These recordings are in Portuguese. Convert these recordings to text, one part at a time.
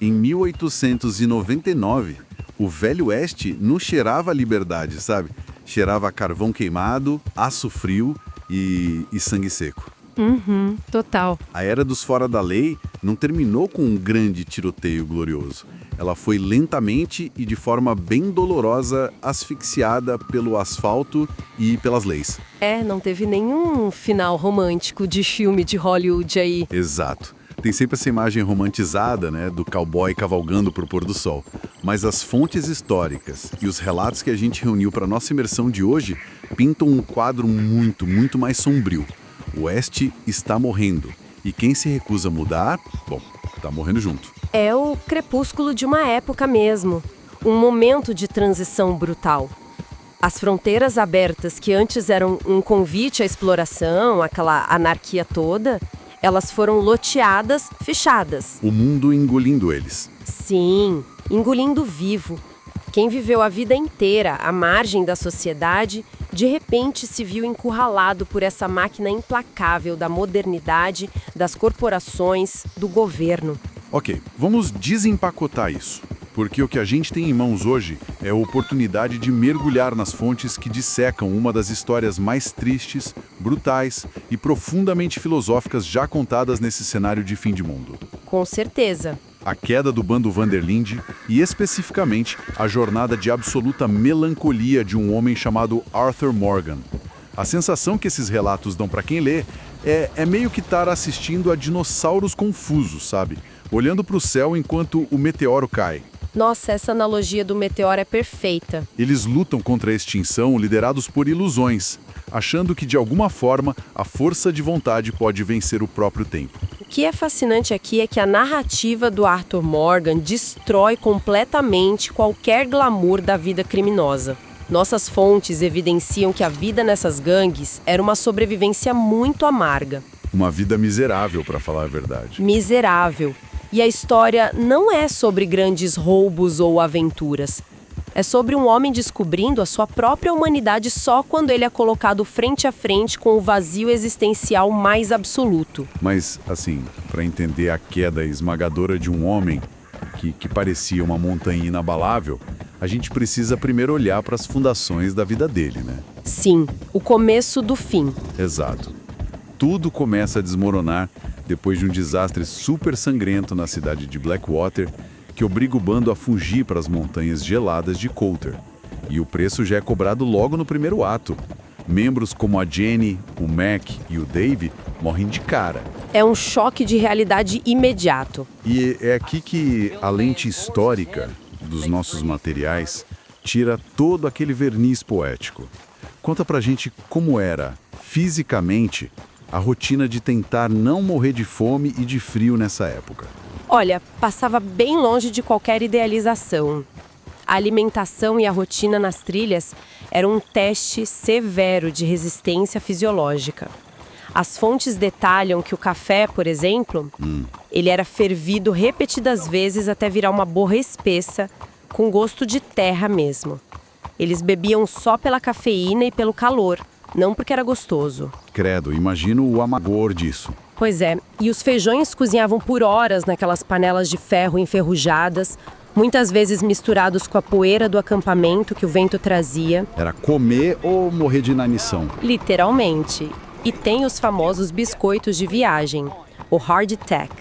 Em 1899, o Velho Oeste não cheirava a liberdade, sabe? Cheirava a carvão queimado, aço frio e sangue seco. Total. A Era dos Fora da Lei não terminou com um grande tiroteio glorioso. Ela foi lentamente e de forma bem dolorosa asfixiada pelo asfalto e pelas leis. Não teve nenhum final romântico de filme de Hollywood aí. Exato. Tem sempre essa imagem romantizada, né, do cowboy cavalgando pro pôr do sol. Mas as fontes históricas e os relatos que a gente reuniu para nossa imersão de hoje pintam um quadro muito, muito mais sombrio. O Oeste está morrendo. E quem se recusa a mudar, bom, tá morrendo junto. É o crepúsculo de uma época mesmo. Um momento de transição brutal. As fronteiras abertas que antes eram um convite à exploração, aquela anarquia toda, elas foram loteadas, fechadas. O mundo engolindo eles. Sim, engolindo vivo. Quem viveu a vida inteira à margem da sociedade, de repente se viu encurralado por essa máquina implacável da modernidade, das corporações, do governo. Ok, vamos desempacotar isso. Porque o que a gente tem em mãos hoje é a oportunidade de mergulhar nas fontes que dissecam uma das histórias mais tristes, brutais e profundamente filosóficas já contadas nesse cenário de fim de mundo. Com certeza. A queda do bando Vanderlinde e, especificamente, a jornada de absoluta melancolia de um homem chamado Arthur Morgan. A sensação que esses relatos dão para quem lê é meio que estar assistindo a dinossauros confusos, sabe? Olhando para o céu enquanto o meteoro cai. Nossa, essa analogia do meteoro é perfeita. Eles lutam contra a extinção liderados por ilusões, achando que, de alguma forma, a força de vontade pode vencer o próprio tempo. O que é fascinante aqui é que a narrativa do Arthur Morgan destrói completamente qualquer glamour da vida criminosa. Nossas fontes evidenciam que a vida nessas gangues era uma sobrevivência muito amarga. Uma vida miserável, para falar a verdade. Miserável. E a história não é sobre grandes roubos ou aventuras. É sobre um homem descobrindo a sua própria humanidade só quando ele é colocado frente a frente com o vazio existencial mais absoluto. Mas, assim, para entender a queda esmagadora de um homem que parecia uma montanha inabalável, a gente precisa primeiro olhar para as fundações da vida dele, né? Sim, o começo do fim. Exato. Tudo começa a desmoronar depois de um desastre super sangrento na cidade de Blackwater, que obriga o bando a fugir para as montanhas geladas de Coulter. E o preço já é cobrado logo no primeiro ato. Membros como a Jenny, o Mac e o Dave morrem de cara. É um choque de realidade imediato. E é aqui que a lente histórica dos nossos materiais tira todo aquele verniz poético. Conta pra gente como era, fisicamente, a rotina de tentar não morrer de fome e de frio nessa época. Olha, passava bem longe de qualquer idealização. A alimentação e a rotina nas trilhas eram um teste severo de resistência fisiológica. As fontes detalham que o café, por exemplo, ele era fervido repetidas vezes até virar uma borra espessa, com gosto de terra mesmo. Eles bebiam só pela cafeína e pelo calor, não porque era gostoso. Credo, imagino o amargor disso. Pois é, e os feijões cozinhavam por horas naquelas panelas de ferro enferrujadas, muitas vezes misturados com a poeira do acampamento que o vento trazia. Era comer ou morrer de inanição. Literalmente. E tem os famosos biscoitos de viagem, o hardtack.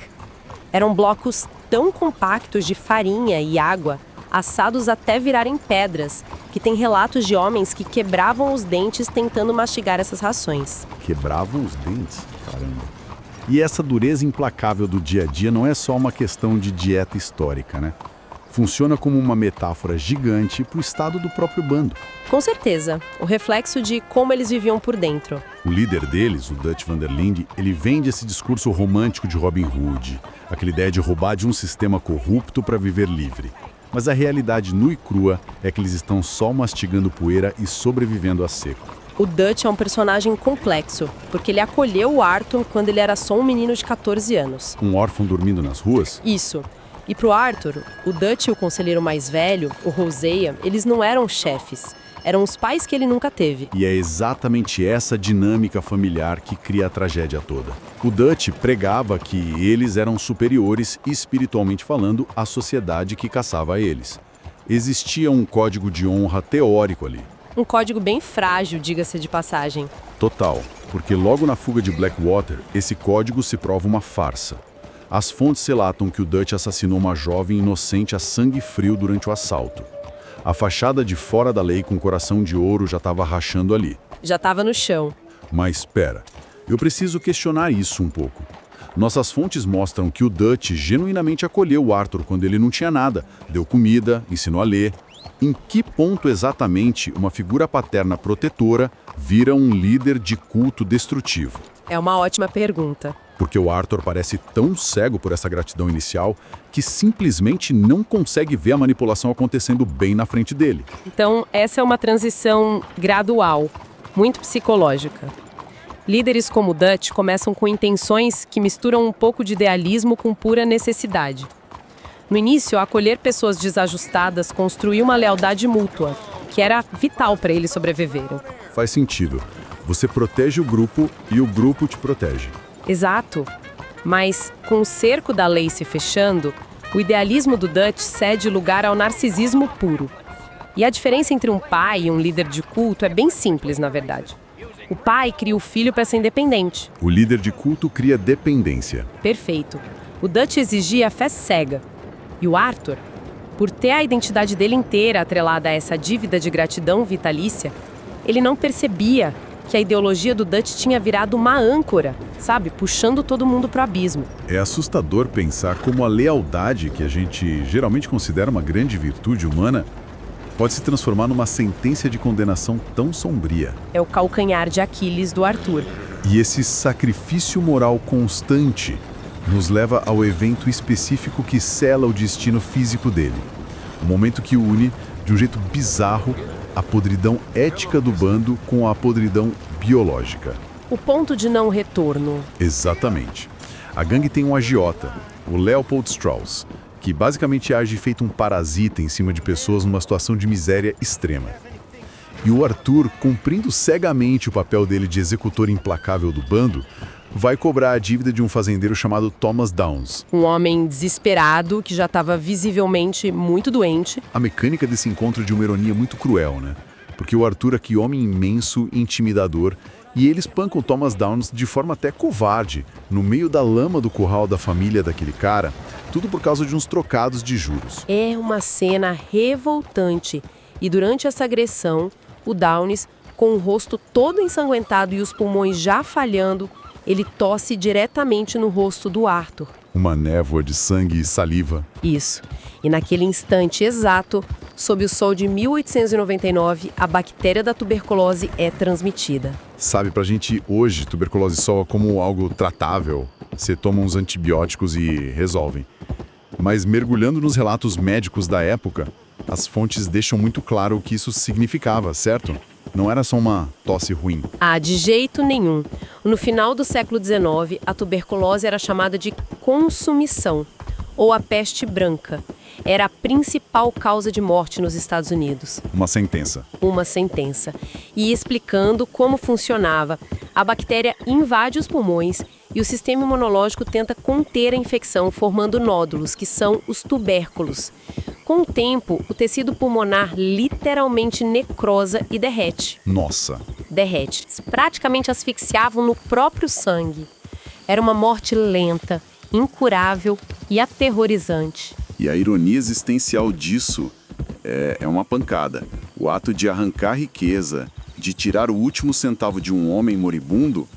Eram blocos tão compactos de farinha e água, assados até virarem pedras, que tem relatos de homens que quebravam os dentes tentando mastigar essas rações. Quebravam os dentes? Caramba. E essa dureza implacável do dia a dia não é só uma questão de dieta histórica, né? Funciona como uma metáfora gigante para o estado do próprio bando. Com certeza, o reflexo de como eles viviam por dentro. O líder deles, o Dutch Vanderlinde, ele vende esse discurso romântico de Robin Hood, aquela ideia de roubar de um sistema corrupto para viver livre. Mas a realidade nua e crua é que eles estão só mastigando poeira e sobrevivendo a seco. O Dutch é um personagem complexo, porque ele acolheu o Arthur quando ele era só um menino de 14 anos. Um órfão dormindo nas ruas? Isso. E pro Arthur, o Dutch e o conselheiro mais velho, o Hosea, eles não eram chefes. Eram os pais que ele nunca teve. E é exatamente essa dinâmica familiar que cria a tragédia toda. O Dutch pregava que eles eram superiores, espiritualmente falando, à sociedade que caçava eles. Existia um código de honra teórico ali. Um código bem frágil, diga-se de passagem. Total, porque logo na fuga de Blackwater, esse código se prova uma farsa. As fontes relatam que o Dutch assassinou uma jovem inocente a sangue frio durante o assalto. A fachada de fora da lei com coração de ouro já estava rachando ali. Já estava no chão. Mas espera, eu preciso questionar isso um pouco. Nossas fontes mostram que o Dutch genuinamente acolheu o Arthur quando ele não tinha nada, deu comida, ensinou a ler. Em que ponto exatamente uma figura paterna protetora vira um líder de culto destrutivo? É uma ótima pergunta. Porque o Arthur parece tão cego por essa gratidão inicial que simplesmente não consegue ver a manipulação acontecendo bem na frente dele. Então, essa é uma transição gradual, muito psicológica. Líderes como o Dutch começam com intenções que misturam um pouco de idealismo com pura necessidade. No início, acolher pessoas desajustadas construiu uma lealdade mútua, que era vital para eles sobreviverem. Faz sentido. Você protege o grupo e o grupo te protege. Exato. Mas, com o cerco da lei se fechando, o idealismo do Dutch cede lugar ao narcisismo puro. E a diferença entre um pai e um líder de culto é bem simples, na verdade. O pai cria o filho para ser independente. O líder de culto cria dependência. Perfeito. O Dutch exigia a fé cega. E o Arthur, por ter a identidade dele inteira atrelada a essa dívida de gratidão vitalícia, ele não percebia que a ideologia do Dutch tinha virado uma âncora, sabe? Puxando todo mundo para o abismo. É assustador pensar como a lealdade, que a gente geralmente considera uma grande virtude humana, pode se transformar numa sentença de condenação tão sombria. É o calcanhar de Aquiles do Arthur. E esse sacrifício moral constante nos leva ao evento específico que sela o destino físico dele. O momento que une, de um jeito bizarro, a podridão ética do bando com a podridão biológica. O ponto de não retorno. Exatamente. A gangue tem um agiota, o Leopold Strauss, que basicamente age feito um parasita em cima de pessoas numa situação de miséria extrema. E o Arthur, cumprindo cegamente o papel dele de executor implacável do bando, vai cobrar a dívida de um fazendeiro chamado Thomas Downs. Um homem desesperado que já estava visivelmente muito doente. A mecânica desse encontro é de uma ironia muito cruel, né? Porque o Arthur é que homem imenso, intimidador, e eles espancam Thomas Downs de forma até covarde, no meio da lama do curral da família daquele cara, tudo por causa de uns trocados de juros. É uma cena revoltante. E durante essa agressão, o Downs, com o rosto todo ensanguentado e os pulmões já falhando, ele tosse diretamente no rosto do Arthur. Uma névoa de sangue e saliva. Isso. E naquele instante exato, sob o sol de 1899, a bactéria da tuberculose é transmitida. Sabe, pra gente hoje, tuberculose soa como algo tratável. Você toma uns antibióticos e resolvem. Mas mergulhando nos relatos médicos da época, as fontes deixam muito claro o que isso significava, certo? Não era só uma tosse ruim. Ah, de jeito nenhum. No final do século XIX, a tuberculose era chamada de consumição, ou a peste branca. Era a principal causa de morte nos Estados Unidos. Uma sentença. Uma sentença. E explicando como funcionava, a bactéria invade os pulmões e o sistema imunológico tenta conter a infecção, formando nódulos, que são os tubérculos. Com o tempo, o tecido pulmonar literalmente necrosa e derrete. Nossa! Derrete. Praticamente asfixiavam no próprio sangue. Era uma morte lenta, incurável e aterrorizante. E a ironia existencial disso é uma pancada. O ato de arrancar riqueza, de tirar o último centavo de um homem moribundo,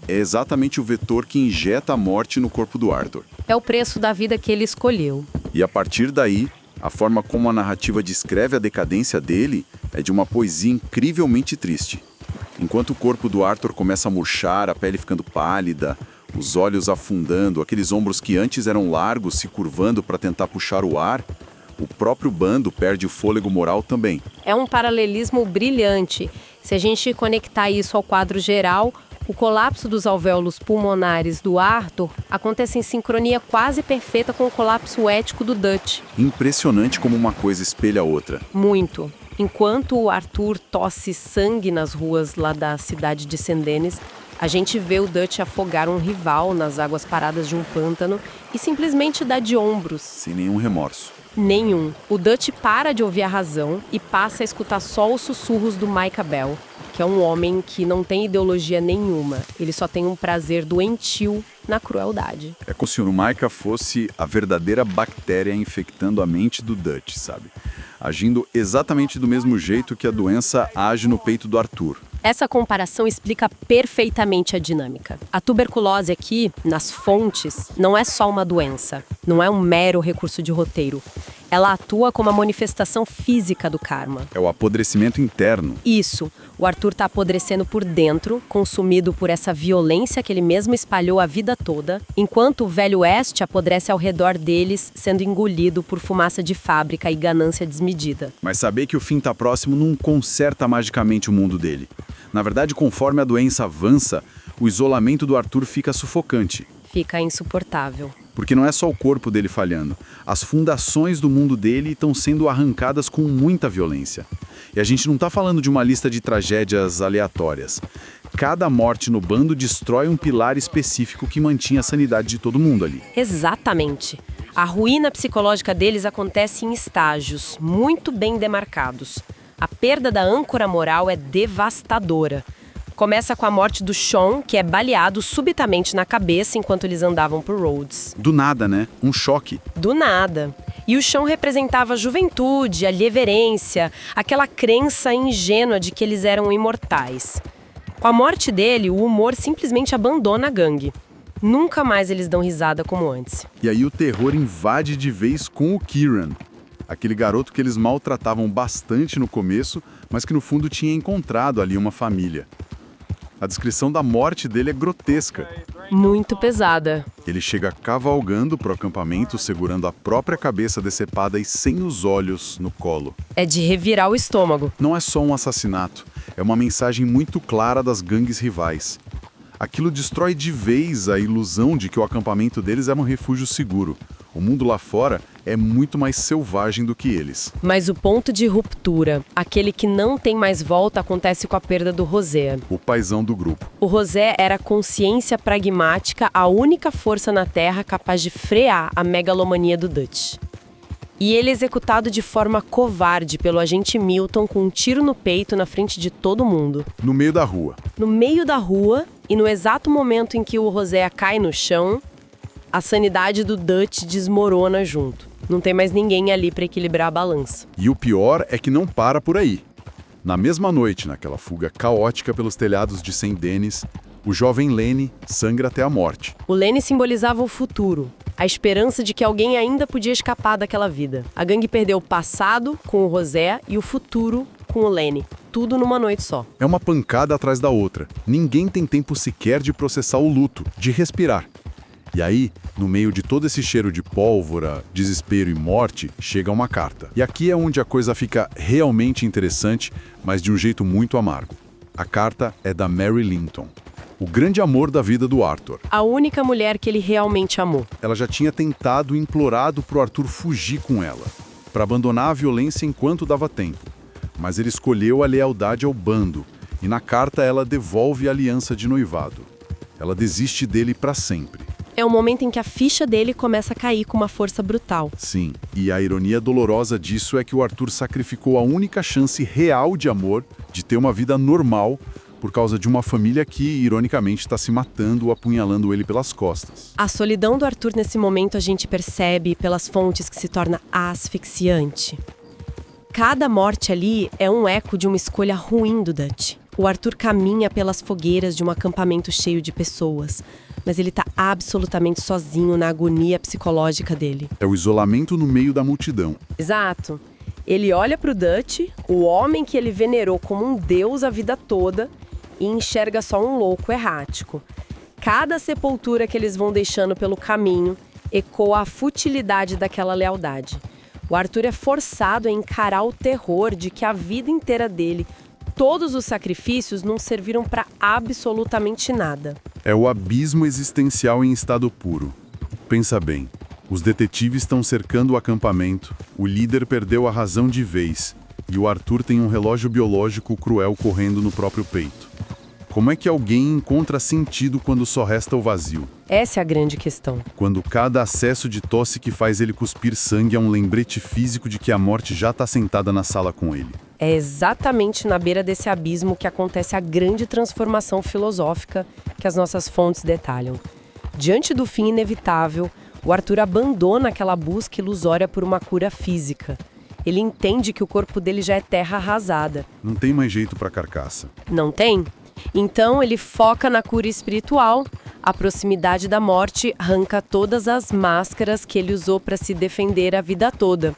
é exatamente o vetor que injeta a morte no corpo do Arthur. É o preço da vida que ele escolheu. E a partir daí, a forma como a narrativa descreve a decadência dele é de uma poesia incrivelmente triste. Enquanto o corpo do Arthur começa a murchar, a pele ficando pálida, os olhos afundando, aqueles ombros que antes eram largos se curvando para tentar puxar o ar, o próprio bando perde o fôlego moral também. É um paralelismo brilhante. Se a gente conectar isso ao quadro geral, o colapso dos alvéolos pulmonares do Arthur acontece em sincronia quase perfeita com o colapso ético do Dutch. Impressionante como uma coisa espelha a outra. Muito. Enquanto o Arthur tosse sangue nas ruas lá da cidade de Saint-Denis, a gente vê o Dutch afogar um rival nas águas paradas de um pântano e simplesmente dá de ombros. Sem nenhum remorso. Nenhum. O Dutch para de ouvir a razão e passa a escutar só os sussurros do Micah Bell, que é um homem que não tem ideologia nenhuma. Ele só tem um prazer doentio na crueldade. É como se o Micah fosse a verdadeira bactéria infectando a mente do Dutch, sabe? Agindo exatamente do mesmo jeito que a doença age no peito do Arthur. Essa comparação explica perfeitamente a dinâmica. A tuberculose aqui, nas fontes, não é só uma doença, não é um mero recurso de roteiro. Ela atua como a manifestação física do karma. É o apodrecimento interno. Isso. O Arthur está apodrecendo por dentro, consumido por essa violência que ele mesmo espalhou a vida toda, enquanto o Velho Oeste apodrece ao redor deles, sendo engolido por fumaça de fábrica e ganância desmedida. Mas saber que o fim está próximo não conserta magicamente o mundo dele. Na verdade, conforme a doença avança, o isolamento do Arthur fica sufocante. Fica insuportável. Porque não é só o corpo dele falhando. As fundações do mundo dele estão sendo arrancadas com muita violência. E a gente não está falando de uma lista de tragédias aleatórias. Cada morte no bando destrói um pilar específico que mantinha a sanidade de todo mundo ali. Exatamente. A ruína psicológica deles acontece em estágios muito bem demarcados. A perda da âncora moral é devastadora. Começa com a morte do Sean, que é baleado subitamente na cabeça enquanto eles andavam por Rhodes. Do nada, né? Um choque. Do nada. E o Sean representava a juventude, a irreverência, aquela crença ingênua de que eles eram imortais. Com a morte dele, o humor simplesmente abandona a gangue. Nunca mais eles dão risada como antes. E aí o terror invade de vez com o Kieran. Aquele garoto que eles maltratavam bastante no começo, mas que no fundo tinha encontrado ali uma família. A descrição da morte dele é grotesca. Muito pesada. Ele chega cavalgando pro acampamento, segurando a própria cabeça decepada e sem os olhos no colo. É de revirar o estômago. Não é só um assassinato, é uma mensagem muito clara das gangues rivais. Aquilo destrói de vez a ilusão de que o acampamento deles era um refúgio seguro. O mundo lá fora é muito mais selvagem do que eles. Mas o ponto de ruptura, aquele que não tem mais volta, acontece com a perda do José. O paizão do grupo. O José era a consciência pragmática, a única força na Terra capaz de frear a megalomania do Dutch. E ele é executado de forma covarde pelo agente Milton com um tiro no peito na frente de todo mundo. No meio da rua. No meio da rua, e no exato momento em que o José cai no chão, a sanidade do Dutch desmorona junto. Não tem mais ninguém ali para equilibrar a balança. E o pior é que não para por aí. Na mesma noite, naquela fuga caótica pelos telhados de Saint-Denis, o jovem Lenny sangra até a morte. O Lenny simbolizava o futuro, a esperança de que alguém ainda podia escapar daquela vida. A gangue perdeu o passado com o José e o futuro com o Lenny. Tudo numa noite só. É uma pancada atrás da outra. Ninguém tem tempo sequer de processar o luto, de respirar. E aí, no meio de todo esse cheiro de pólvora, desespero e morte, chega uma carta. E aqui é onde a coisa fica realmente interessante, mas de um jeito muito amargo. A carta é da Mary Linton, o grande amor da vida do Arthur. A única mulher que ele realmente amou. Ela já tinha tentado e implorado pro Arthur fugir com ela, para abandonar a violência enquanto dava tempo. Mas ele escolheu a lealdade ao bando, e na carta ela devolve a aliança de noivado. Ela desiste dele para sempre. É o momento em que a ficha dele começa a cair com uma força brutal. Sim, e a ironia dolorosa disso é que o Arthur sacrificou a única chance real de amor, de ter uma vida normal, por causa de uma família que, ironicamente, está se matando ou apunhalando ele pelas costas. A solidão do Arthur nesse momento a gente percebe pelas fontes que se torna asfixiante. Cada morte ali é um eco de uma escolha ruim do Dutch. O Arthur caminha pelas fogueiras de um acampamento cheio de pessoas, mas ele está absolutamente sozinho na agonia psicológica dele. É o isolamento no meio da multidão. Exato. Ele olha para o Dutch, o homem que ele venerou como um deus a vida toda, e enxerga só um louco errático. Cada sepultura que eles vão deixando pelo caminho ecoa a futilidade daquela lealdade. O Arthur é forçado a encarar o terror de que a vida inteira dele, todos os sacrifícios não serviram para absolutamente nada. É o abismo existencial em estado puro. Pensa bem, os detetives estão cercando o acampamento, o líder perdeu a razão de vez, E o Arthur tem um relógio biológico cruel correndo no próprio peito. Como é que alguém encontra sentido quando só resta o vazio? Essa é a grande questão. Quando cada acesso de tosse que faz ele cuspir sangue é um lembrete físico de que a morte já está sentada na sala com ele. É exatamente na beira desse abismo que acontece a grande transformação filosófica que as nossas fontes detalham. Diante do fim inevitável, o Arthur abandona aquela busca ilusória por uma cura física. Ele entende que o corpo dele já é terra arrasada. Não tem mais jeito para a carcaça. Não tem? Então ele foca na cura espiritual. A proximidade da morte arranca todas as máscaras que ele usou para se defender a vida toda.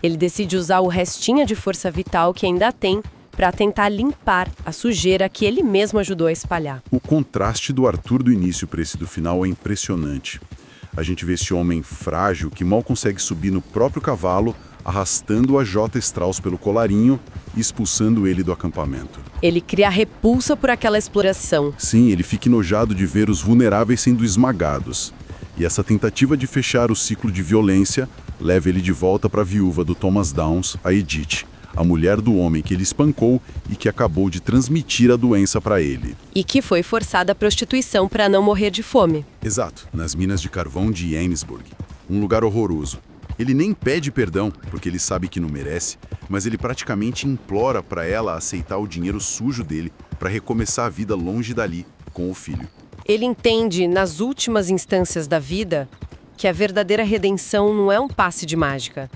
Ele decide usar o restinho de força vital que ainda tem para tentar limpar a sujeira que ele mesmo ajudou a espalhar. O contraste do Arthur do início para esse do final é impressionante. A gente vê esse homem frágil que mal consegue subir no próprio cavalo, arrastando a J. Strauss pelo colarinho e expulsando ele do acampamento. Ele cria repulsa por aquela exploração. Sim, ele fica enojado de ver os vulneráveis sendo esmagados. E essa tentativa de fechar o ciclo de violência leva ele de volta para a viúva do Thomas Downs, a Edith, a mulher do homem que ele espancou e que acabou de transmitir a doença para ele. E que foi forçada à prostituição para não morrer de fome. Exato, nas minas de carvão de Johannesburg. Um lugar horroroso. Ele nem pede perdão, porque ele sabe que não merece, mas ele praticamente implora para ela aceitar o dinheiro sujo dele para recomeçar a vida longe dali, com o filho. Ele entende, nas últimas instâncias da vida, que a verdadeira redenção não é um passe de mágica.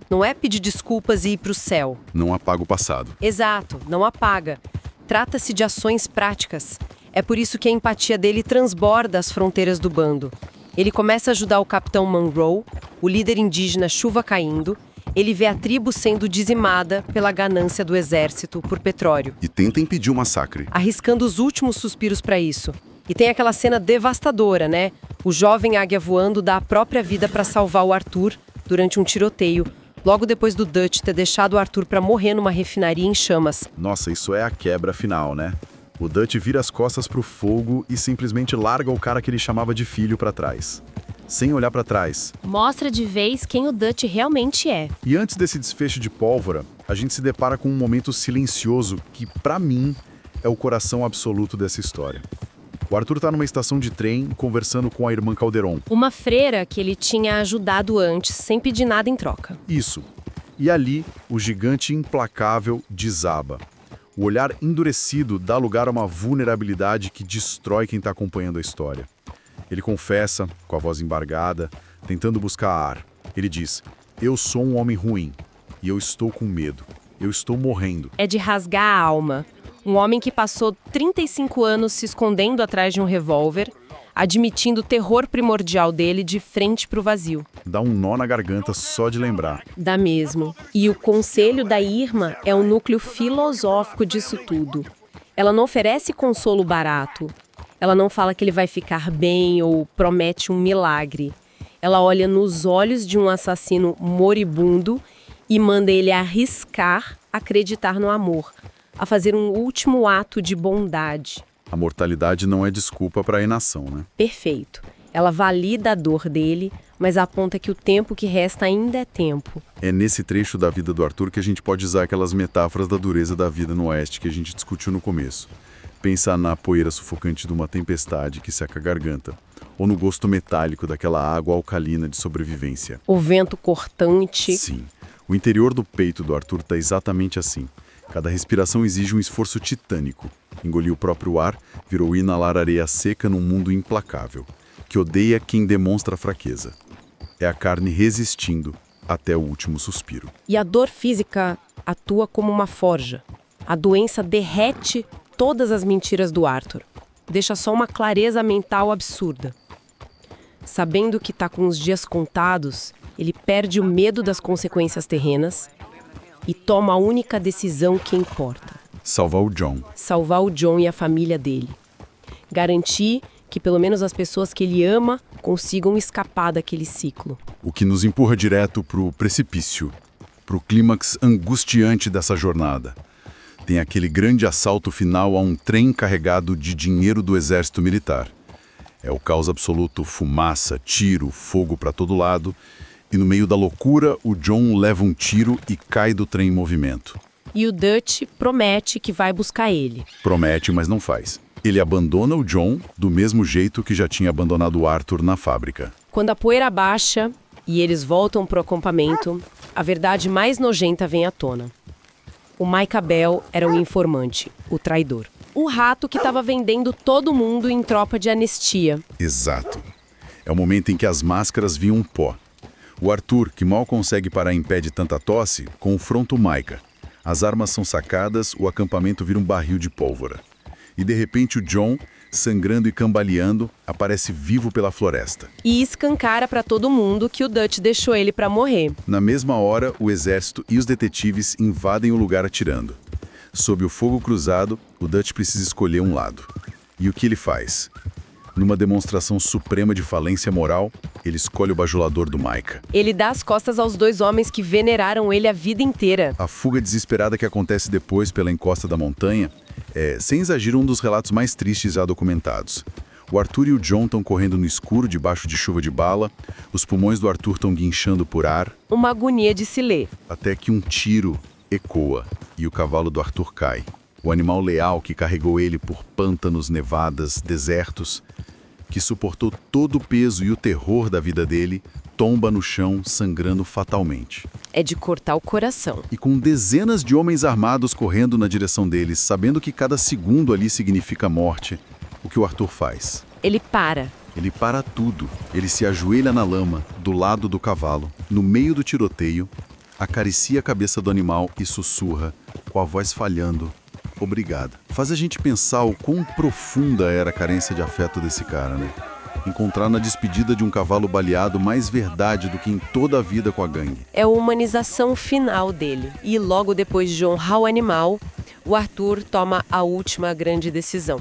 Não é pedir desculpas e ir para o céu. Não apaga o passado. Exato, não apaga. Trata-se de ações práticas. É por isso que a empatia dele transborda as fronteiras do bando. Ele começa a ajudar o capitão Monroe, o líder indígena Chuva caindo. Ele vê a tribo sendo dizimada pela ganância do exército por petróleo. E tenta impedir o massacre. Arriscando os últimos suspiros para isso. E tem aquela cena devastadora, né? O jovem águia voando dá a própria vida para salvar o Arthur durante um tiroteio, logo depois do Dutch ter deixado o Arthur para morrer numa refinaria em chamas. Nossa, isso é a quebra final, né? O Dutch vira as costas pro fogo e simplesmente larga o cara que ele chamava de filho para trás. Sem olhar para trás. Mostra de vez quem o Dutch realmente é. E antes desse desfecho de pólvora, a gente se depara com um momento silencioso que, para mim, é o coração absoluto dessa história. O Arthur tá numa estação de trem conversando com a irmã Calderon. Uma freira que ele tinha ajudado antes, sem pedir nada em troca. Isso. E ali, o gigante implacável desaba. O olhar endurecido dá lugar a uma vulnerabilidade que destrói quem está acompanhando a história. Ele confessa, com a voz embargada, tentando buscar ar. Ele diz: "Eu sou um homem ruim e eu estou com medo. Eu estou morrendo." É de rasgar a alma. Um homem que passou 35 anos se escondendo atrás de um revólver, admitindo o terror primordial dele de frente para o vazio. Dá um nó na garganta só de lembrar. Dá mesmo. E o conselho da Irma é o núcleo filosófico disso tudo. Ela não oferece consolo barato. Ela não fala que ele vai ficar bem ou promete um milagre. Ela olha nos olhos de um assassino moribundo e manda ele arriscar acreditar no amor, a fazer um último ato de bondade. A mortalidade não é desculpa para a inação, né? Perfeito. Ela valida a dor dele, mas aponta que o tempo que resta ainda é tempo. É nesse trecho da vida do Arthur que a gente pode usar aquelas metáforas da dureza da vida no Oeste que a gente discutiu no começo. Pensa na poeira sufocante de uma tempestade que seca a garganta, ou no gosto metálico daquela água alcalina de sobrevivência. O vento cortante. Sim. O interior do peito do Arthur está exatamente assim. Cada respiração exige um esforço titânico. Engolir o próprio ar virou inalar areia seca num mundo implacável, que odeia quem demonstra fraqueza. É a carne resistindo até o último suspiro. E a dor física atua como uma forja. A doença derrete todas as mentiras do Arthur. Deixa só uma clareza mental absurda. Sabendo que está com os dias contados, ele perde o medo das consequências terrenas e toma a única decisão que importa. Salvar o John. Salvar o John e a família dele. Garantir que pelo menos as pessoas que ele ama consigam escapar daquele ciclo. O que nos empurra direto para o precipício, para o clímax angustiante dessa jornada. Tem aquele grande assalto final a um trem carregado de dinheiro do exército militar. É o caos absoluto, fumaça, tiro, fogo para todo lado. E no meio da loucura, o John leva um tiro e cai do trem em movimento. E o Dutch promete que vai buscar ele. Promete, mas não faz. Ele abandona o John do mesmo jeito que já tinha abandonado o Arthur na fábrica. Quando a poeira baixa e eles voltam pro acampamento, a verdade mais nojenta vem à tona. O Micah Bell era o informante, o traidor. O rato que estava vendendo todo mundo em troca de anistia. Exato. É o momento em que as máscaras viam um pó. O Arthur, que mal consegue parar em pé de tanta tosse, confronta o Micah. As armas são sacadas, o acampamento vira um barril de pólvora. E de repente o John, sangrando e cambaleando, aparece vivo pela floresta. E escancara para todo mundo que o Dutch deixou ele para morrer. Na mesma hora, o exército e os detetives invadem o lugar atirando. Sob o fogo cruzado, o Dutch precisa escolher um lado. E o que ele faz? Numa demonstração suprema de falência moral, ele escolhe o bajulador do Micah. Ele dá as costas aos dois homens que veneraram ele a vida inteira. A fuga desesperada que acontece depois pela encosta da montanha é, sem exagero, um dos relatos mais tristes já documentados. O Arthur e o John estão correndo no escuro debaixo de chuva de bala, os pulmões do Arthur estão guinchando por ar. Uma agonia de se ler. Até que um tiro ecoa e o cavalo do Arthur cai. O animal leal que carregou ele por pântanos, nevadas, desertos, que suportou todo o peso e o terror da vida dele, tomba no chão, sangrando fatalmente. É de cortar o coração. E com dezenas de homens armados correndo na direção deles, sabendo que cada segundo ali significa morte, o que o Arthur faz? Ele para. Ele para tudo. Ele se ajoelha na lama, do lado do cavalo, no meio do tiroteio, acaricia a cabeça do animal e sussurra, com a voz falhando, obrigado. Faz a gente pensar o quão profunda era a carência de afeto desse cara, né? Encontrar na despedida de um cavalo baleado mais verdade do que em toda a vida com a gangue. É a humanização final dele. E logo depois de honrar o animal, o Arthur toma a última grande decisão.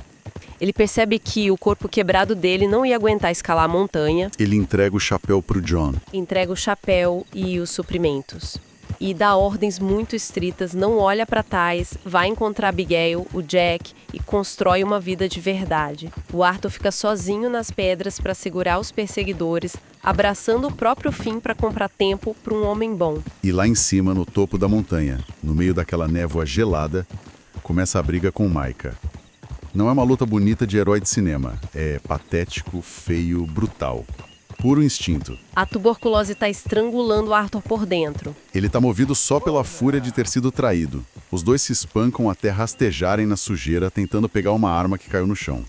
Ele percebe que o corpo quebrado dele não ia aguentar escalar a montanha. Ele entrega o chapéu pro John. Entrega o chapéu e os suprimentos. E dá ordens muito estritas, não olha para trás, vai encontrar Abigail, o Jack e constrói uma vida de verdade. O Arthur fica sozinho nas pedras para segurar os perseguidores, abraçando o próprio fim para comprar tempo para um homem bom. E lá em cima, no topo da montanha, no meio daquela névoa gelada, começa a briga com o Micah. Não é uma luta bonita de herói de cinema, é patético, feio, brutal. Puro instinto. A tuberculose está estrangulando o Arthur por dentro. Ele está movido só pela fúria de ter sido traído. Os dois se espancam até rastejarem na sujeira, tentando pegar uma arma que caiu no chão.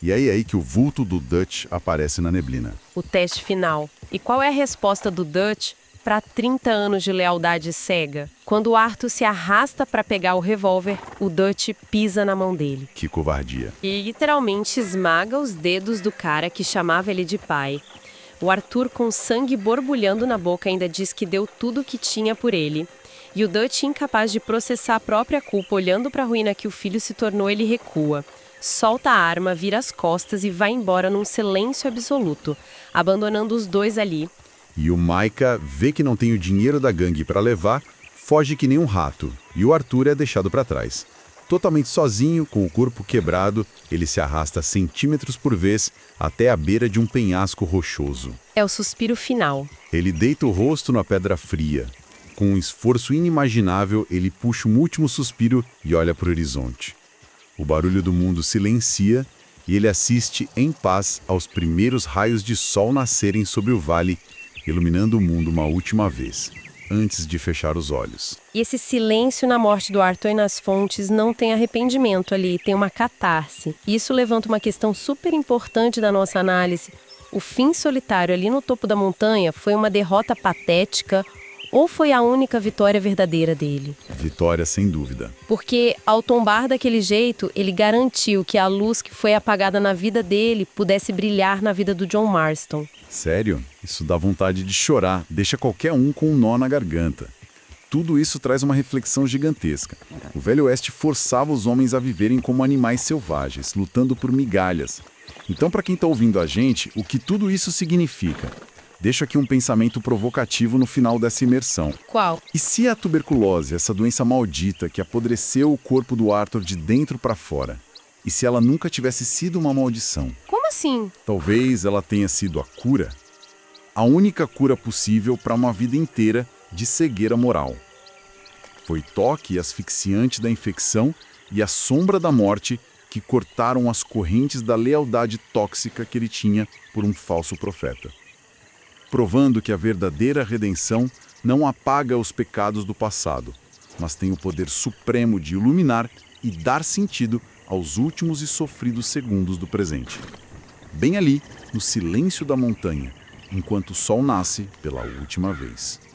E é aí que o vulto do Dutch aparece na neblina. O teste final. E qual é a resposta do Dutch para 30 anos de lealdade cega? Quando o Arthur se arrasta para pegar o revólver, o Dutch pisa na mão dele. Que covardia. E literalmente esmaga os dedos do cara que chamava ele de pai. O Arthur, com sangue borbulhando na boca, ainda diz que deu tudo o que tinha por ele. E o Dutch, incapaz de processar a própria culpa, olhando para a ruína que o filho se tornou, ele recua. Solta a arma, vira as costas e vai embora num silêncio absoluto, abandonando os dois ali. E o Micah vê que não tem o dinheiro da gangue para levar, foge que nem um rato. E o Arthur é deixado para trás. Totalmente sozinho, com o corpo quebrado, ele se arrasta centímetros por vez até a beira de um penhasco rochoso. É o suspiro final. Ele deita o rosto na pedra fria. Com um esforço inimaginável, ele puxa um último suspiro e olha para o horizonte. O barulho do mundo silencia e ele assiste em paz aos primeiros raios de sol nascerem sobre o vale, iluminando o mundo uma última vez, antes de fechar os olhos. E esse silêncio na morte do Arthur e nas fontes não tem arrependimento ali, tem uma catarse. Isso levanta uma questão super importante da nossa análise. O fim solitário ali no topo da montanha foi uma derrota patética ou foi a única vitória verdadeira dele? Vitória, sem dúvida. Porque, ao tombar daquele jeito, ele garantiu que a luz que foi apagada na vida dele pudesse brilhar na vida do John Marston. Sério? Isso dá vontade de chorar, deixa qualquer um com um nó na garganta. Tudo isso traz uma reflexão gigantesca. O Velho Oeste forçava os homens a viverem como animais selvagens, lutando por migalhas. Então, para quem está ouvindo a gente, o que tudo isso significa? Deixo aqui um pensamento provocativo no final dessa imersão. Qual? E se a tuberculose, essa doença maldita que apodreceu o corpo do Arthur de dentro para fora, e se ela nunca tivesse sido uma maldição? Como assim? Talvez ela tenha sido a cura? A única cura possível para uma vida inteira de cegueira moral. Foi toque asfixiante da infecção e a sombra da morte que cortaram as correntes da lealdade tóxica que ele tinha por um falso profeta. Provando que a verdadeira redenção não apaga os pecados do passado, mas tem o poder supremo de iluminar e dar sentido aos últimos e sofridos segundos do presente. Bem ali, no silêncio da montanha, enquanto o sol nasce pela última vez.